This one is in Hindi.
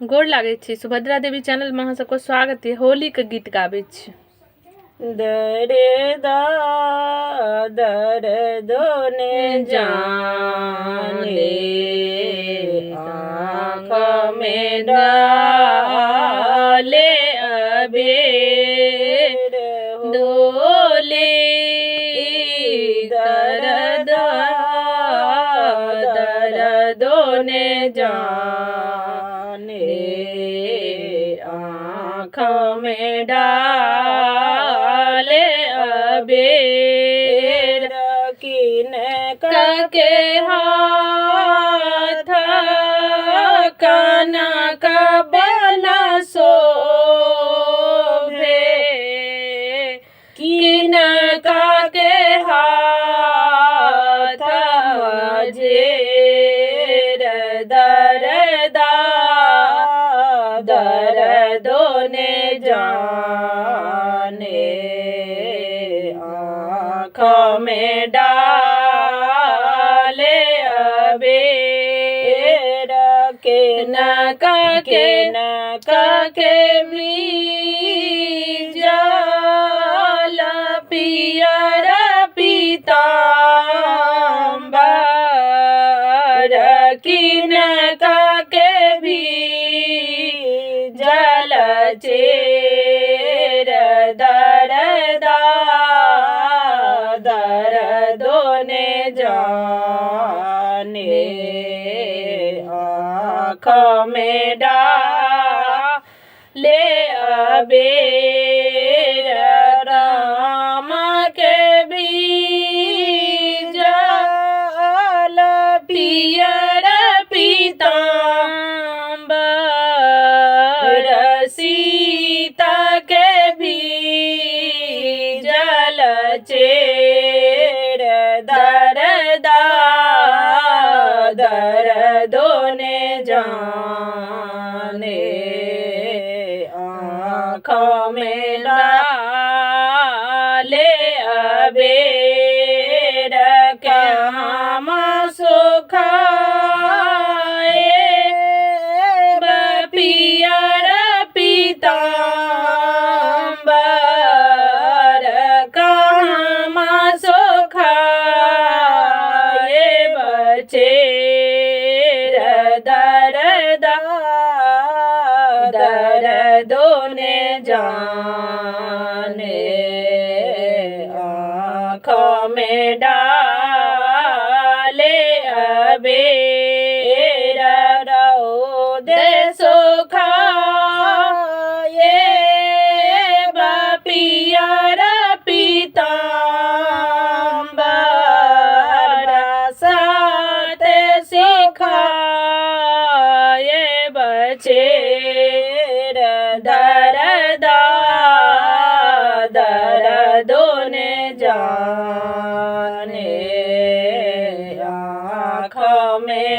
गोर लागे छी। सुभद्रा देवी चैनल में अहाँ सबको स्वागत है। होली के गीत गाबे छी। दर्द ने जाने आँख में डाले अबीर डोले दर्द ने जाने आँख में डाले अबीर किन के हाथ कनक बला शोभे किन के हाथ मजेर दर्दों ने जाने आँख में डाले अबीर के जल पियर पीताम्बर किन के भी जल चेर दर्दों ने जाने आँख में डाले अबीर राम के बीज जल पियर पीताम्बर सीता के भी जल चेर दर्दों ने जाने आँख में डाले अबीर काम सुखाए पियर पीताम्बर काम सुखाए बचेर दर्दों ने जाने आँख में डाले अबीर दे सुखाए पियर पीताम्बर साथ सिखाए बचेर दर्दों ने जाने आँख में